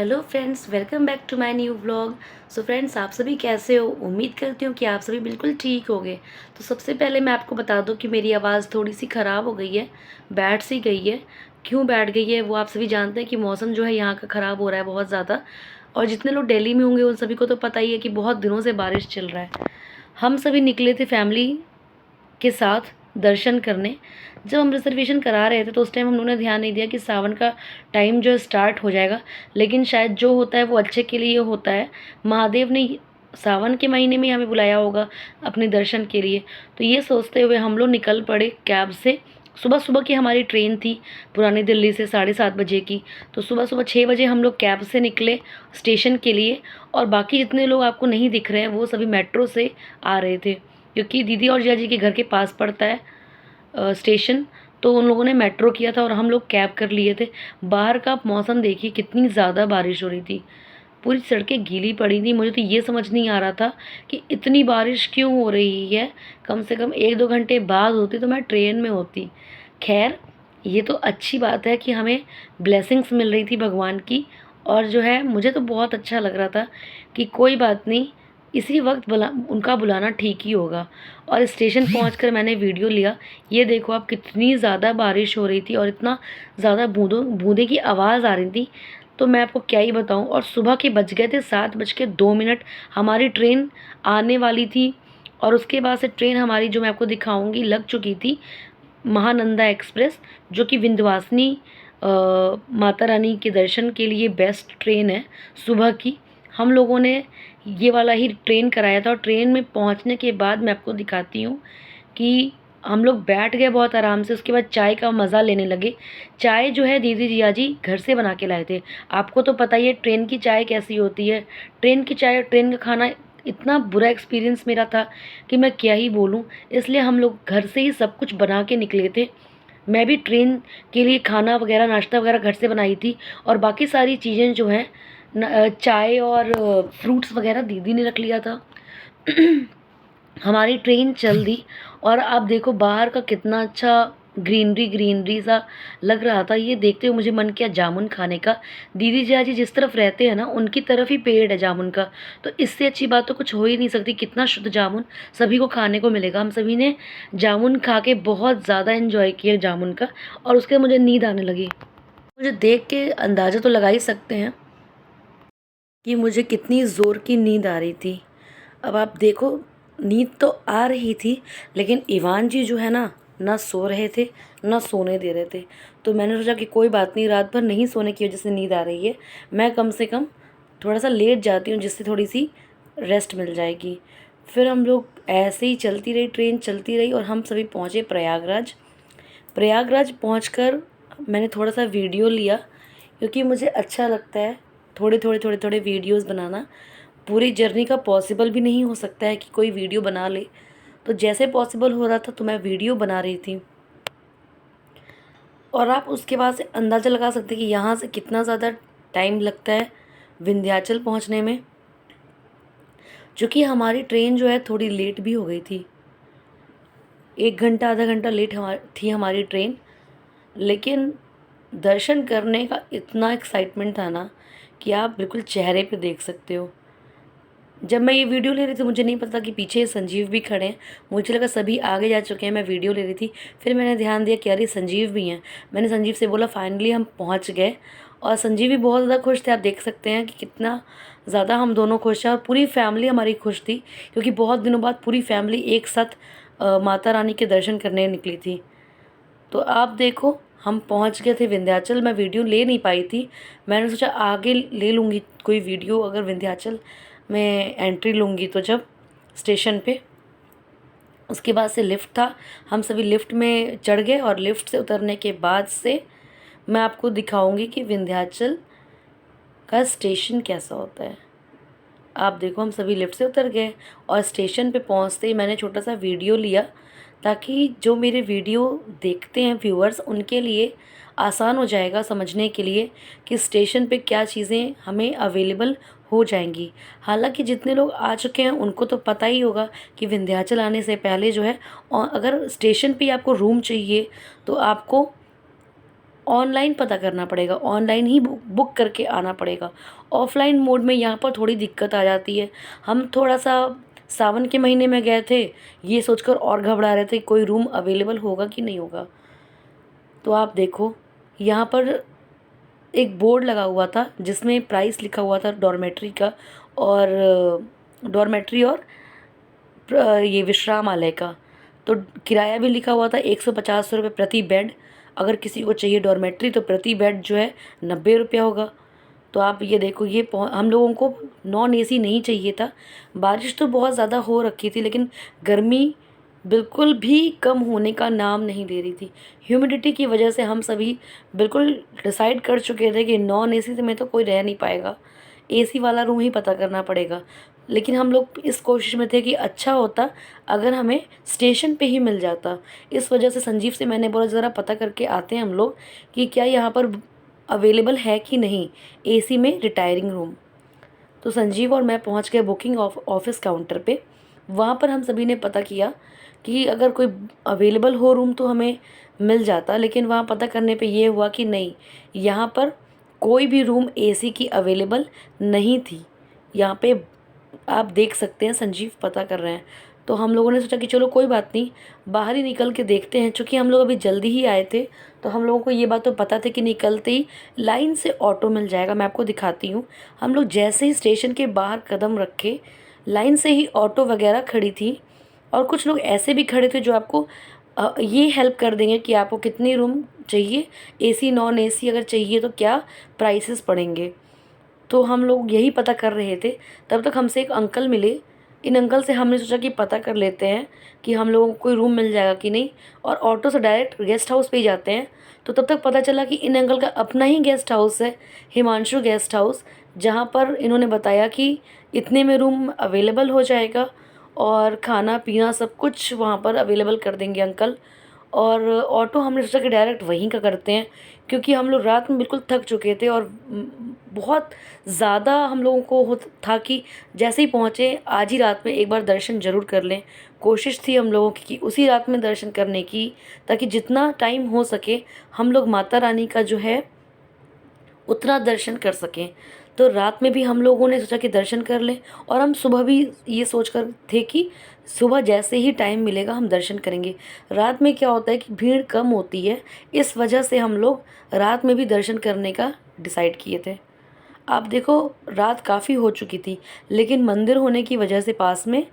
Hello friends, welcome back to my new vlog. So friends, आप सभी कैसे हो? उम्मीद करती हूँ कि आप सभी बिल्कुल ठीक होंगे। तो सबसे पहले मैं आपको बता दूँ कि मेरी आवाज़ थोड़ी सी ख़राब हो गई है, बैठ सी गई है। क्यों बैठ गई है वो आप सभी जानते हैं कि मौसम जो है यहाँ का ख़राब हो रहा है बहुत ज़्यादा। और जितने लोग दिल्ली में होंगे उन सभी को तो पता ही है कि बहुत दिनों से बारिश चल रहा है। हम सभी निकले थे फैमिली के साथ दर्शन करने। जब हम रिज़र्वेशन करा रहे थे तो उस टाइम हम लोगों ने ध्यान नहीं दिया कि सावन का टाइम जो है स्टार्ट हो जाएगा। लेकिन शायद जो होता है वो अच्छे के लिए होता है। महादेव ने सावन के महीने में हमें बुलाया होगा अपने दर्शन के लिए। तो ये सोचते हुए हम लोग निकल पड़े कैब से। सुबह सुबह की हमारी ट्रेन थी पुरानी दिल्ली से 7:30 बजे की। तो सुबह सुबह 6 बजे हम लोग कैब से निकले स्टेशन के लिए। और बाकी जितने लोग आपको नहीं दिख रहे हैं वो सभी मेट्रो से आ रहे थे, क्योंकि दीदी और जीजा जी के घर के पास पड़ता है स्टेशन। तो उन लोगों ने मेट्रो किया था और हम लोग कैब कर लिए थे। बाहर का आप मौसम देखिए, कितनी ज़्यादा बारिश हो रही थी, पूरी सड़कें गीली पड़ी थी। मुझे तो ये समझ नहीं आ रहा था कि इतनी बारिश क्यों हो रही है। कम से कम 1-2 घंटे बाद होती तो मैं ट्रेन में होती। खैर, ये तो अच्छी बात है कि हमें ब्लेसिंग्स मिल रही थी भगवान की। और जो है मुझे तो बहुत अच्छा लग रहा था कि कोई बात नहीं, इसी वक्त उनका बुलाना ठीक ही होगा। और स्टेशन पहुंचकर मैंने वीडियो लिया। ये देखो आप, कितनी ज़्यादा बारिश हो रही थी और इतना ज़्यादा बूंदे की आवाज़ आ रही थी। तो मैं आपको क्या ही बताऊं। और सुबह के बज गए थे 7:02। हमारी ट्रेन आने वाली थी। और उसके बाद से ट्रेन हमारी, जो मैं आपको दिखाऊंगी, लग चुकी थी, महानंदा एक्सप्रेस, जो कि विंध्यवासिनी माता रानी के दर्शन के लिए बेस्ट ट्रेन है सुबह की। हम लोगों ने ये वाला ही ट्रेन कराया था। और ट्रेन में पहुंचने के बाद मैं आपको दिखाती हूँ कि हम लोग बैठ गए बहुत आराम से। उसके बाद चाय का मज़ा लेने लगे। चाय जो है दीदी जिया जी घर से बना के लाए थे। आपको तो पता ही है ट्रेन की चाय कैसी होती है। ट्रेन की चाय और ट्रेन का खाना, इतना बुरा एक्सपीरियंस मेरा था कि मैं क्या ही बोलूँ। इसलिए हम लोग घर से ही सब कुछ बना के निकले थे। मैं भी ट्रेन के लिए खाना वगैरह, नाश्ता वगैरह घर से बनाई थी। और बाकी सारी चीज़ें जो हैं, चाय और फ्रूट्स वगैरह दीदी ने रख लिया था। हमारी ट्रेन चल दी। और आप देखो बाहर का कितना अच्छा ग्रीनरी ग्रीनरी सा लग रहा था। ये देखते हुए मुझे मन किया जामुन खाने का। दीदी जी जिस तरफ रहते हैं ना, उनकी तरफ ही पेड़ है जामुन का। तो इससे अच्छी बात तो कुछ हो ही नहीं सकती। कितना शुद्ध जामुन सभी को खाने को मिलेगा। हम सभी ने जामुन खा के बहुत ज़्यादा इन्जॉय किया जामुन का। और उसके बाद मुझे नींद आने लगी। मुझे देख के अंदाज़ा तो लगा ही सकते हैं कि मुझे कितनी ज़ोर की नींद आ रही थी। अब आप देखो, नींद तो आ रही थी, लेकिन ईवान जी जो है ना सो रहे थे ना सोने दे रहे थे। तो मैंने सोचा कि कोई बात नहीं, रात भर नहीं सोने की वजह से नींद आ रही है, मैं कम से कम थोड़ा सा लेट जाती हूँ जिससे थोड़ी सी रेस्ट मिल जाएगी। फिर हम लोग ऐसे ही चलती रही, ट्रेन चलती रही और हम सभी पहुँचे प्रयागराज। प्रयागराज पहुँचकर मैंने थोड़ा सा वीडियो लिया, क्योंकि मुझे अच्छा लगता है थोड़े थोड़े वीडियोस बनाना। पूरी जर्नी का पॉसिबल भी नहीं हो सकता है कि कोई वीडियो बना ले। तो जैसे पॉसिबल हो रहा था तो मैं वीडियो बना रही थी। और आप उसके बाद से अंदाज़ा लगा सकते हैं कि यहाँ से कितना ज़्यादा टाइम लगता है विंध्याचल पहुँचने में। चूँकि हमारी ट्रेन जो है थोड़ी लेट भी हो गई थी, 1 घंटा आधा घंटा लेट थी हमारी ट्रेन। लेकिन दर्शन करने का इतना एक्साइटमेंट था ना कि आप बिल्कुल चेहरे पे देख सकते हो। जब मैं ये वीडियो ले रही थी मुझे नहीं पता कि पीछे संजीव भी खड़े हैं। मुझे लगा सभी आगे जा चुके हैं, मैं वीडियो ले रही थी। फिर मैंने ध्यान दिया कि अरे संजीव भी हैं। मैंने संजीव से बोला, फाइनली हम पहुंच गए। और संजीव भी बहुत ज़्यादा खुश थे। आप देख सकते हैं कि कितना ज़्यादा हम दोनों खुश हैं। और पूरी फैमिली हमारी खुश थी, क्योंकि बहुत दिनों बाद पूरी फैमिली एक साथ माता रानी के दर्शन करने निकली थी। तो आप देखो, हम पहुंच गए थे विंध्याचल। मैं वीडियो ले नहीं पाई थी। मैंने सोचा आगे ले लूँगी कोई वीडियो, अगर विंध्याचल में एंट्री लूँगी तो जब स्टेशन पे। उसके बाद से लिफ्ट था, हम सभी लिफ्ट में चढ़ गए। और लिफ्ट से उतरने के बाद से मैं आपको दिखाऊंगी कि विंध्याचल का स्टेशन कैसा होता है। आप देखो, हम सभी लिफ्ट से उतर गए और स्टेशन पे पहुंचते ही मैंने छोटा सा वीडियो लिया, ताकि जो मेरे वीडियो देखते हैं व्यूअर्स, उनके लिए आसान हो जाएगा समझने के लिए कि स्टेशन पे क्या चीज़ें हमें अवेलेबल हो जाएंगी। हालांकि जितने लोग आ चुके हैं उनको तो पता ही होगा कि विंध्याचल आने से पहले जो है, और अगर स्टेशन पे आपको रूम चाहिए तो आपको ऑनलाइन पता करना पड़ेगा, ऑनलाइन ही बुक करके आना पड़ेगा। ऑफ़लाइन मोड में यहाँ पर थोड़ी दिक्कत आ जाती है। हम थोड़ा-सा सावन के महीने में गए थे, ये सोचकर और घबरा रहे थे कोई रूम अवेलेबल होगा कि नहीं होगा। तो आप देखो, यहाँ पर एक बोर्ड लगा हुआ था जिसमें प्राइस लिखा हुआ था डॉर्मेट्री का, और डॉर्मेट्री और ये विश्रामालय का। तो किराया भी लिखा हुआ था 150 रुपये प्रति बेड। अगर किसी को चाहिए डॉर्मेट्री तो प्रति बेड जो है 90 रुपया होगा। तो आप ये देखो, ये हम लोगों को नॉन एसी नहीं चाहिए था। बारिश तो बहुत ज़्यादा हो रखी थी, लेकिन गर्मी बिल्कुल भी कम होने का नाम नहीं ले रही थी। ह्यूमिडिटी की वजह से हम सभी बिल्कुल डिसाइड कर चुके थे कि नॉन एसी में तो कोई रह नहीं पाएगा, एसी वाला रूम ही पता करना पड़ेगा। लेकिन हम लोग इस कोशिश में थे कि अच्छा होता अगर हमें स्टेशन पे ही मिल जाता। इस वजह से संजीव से मैंने बोला ज़रा पता करके आते हैं हम लोग कि क्या यहाँ पर अवेलेबल है कि नहीं एसी में रिटायरिंग रूम। तो संजीव और मैं पहुँच गए बुकिंग ऑफिस काउंटर पे। वहाँ पर हम सभी ने पता किया कि अगर कोई अवेलेबल हो रूम तो हमें मिल जाता, लेकिन वहाँ पता करने पे ये हुआ कि नहीं, यहाँ पर कोई भी रूम एसी की अवेलेबल नहीं थी। यहाँ पे आप देख सकते हैं संजीव पता कर रहे हैं। तो हम लोगों ने सोचा कि चलो कोई बात नहीं, बाहर ही निकल के देखते हैं। चूँकि हम लोग अभी जल्दी ही आए थे, तो हम लोगों को ये बात तो पता थी कि निकलते ही लाइन से ऑटो मिल जाएगा। मैं आपको दिखाती हूँ। हम लोग जैसे ही स्टेशन के बाहर कदम रखे, लाइन से ही ऑटो वगैरह खड़ी थी, और कुछ लोग ऐसे भी खड़े थे जो आपको ये हेल्प कर देंगे कि आपको कितनी रूम चाहिए, एसी नॉन एसी अगर चाहिए तो क्या प्राइसेस पड़ेंगे। तो हम लोग यही पता कर रहे थे, तब तक हमसे एक अंकल मिले। इन अंकल से हमने सोचा कि पता कर लेते हैं कि हम लोगों को कोई रूम मिल जाएगा कि नहीं, और ऑटो से डायरेक्ट गेस्ट हाउस पे ही जाते हैं। तो तब तक पता चला कि इन अंकल का अपना ही गेस्ट हाउस है, हिमांशु गेस्ट हाउस, जहाँ पर इन्होंने बताया कि इतने में रूम अवेलेबल हो जाएगा और खाना पीना सब कुछ वहाँ पर अवेलेबल कर देंगे अंकल। और ऑटो हमने सोचा कि डायरेक्ट वहीं का करते हैं, क्योंकि हम लोग रात में बिल्कुल थक चुके थे, और बहुत ज़्यादा हम लोगों को था कि जैसे ही पहुँचे आज ही रात में एक बार दर्शन ज़रूर कर लें। कोशिश थी हम लोगों की कि उसी रात में दर्शन करने की, ताकि जितना टाइम हो सके हम लोग माता रानी का जो है उतना दर्शन कर सकें। तो रात में भी हम लोगों ने सोचा कि दर्शन कर लें, और हम सुबह भी ये सोच कर थे कि सुबह जैसे ही टाइम मिलेगा हम दर्शन करेंगे। रात में क्या होता है कि भीड़ कम होती है, इस वजह से हम लोग रात में भी दर्शन करने का डिसाइड किए थे। आप देखो, रात काफ़ी हो चुकी थी, लेकिन मंदिर होने की वजह से पास में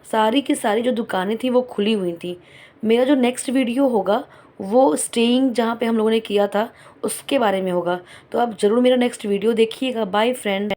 सारी की सारी जो दुकानें थी वो खुली हुई थी। मेरा जो नेक्स्ट वीडियो होगा वो स्टेइंग जहाँ पे हम लोगों ने किया था उसके बारे में होगा। तो आप ज़रूर मेरा नेक्स्ट वीडियो देखिएगा। Bye friend.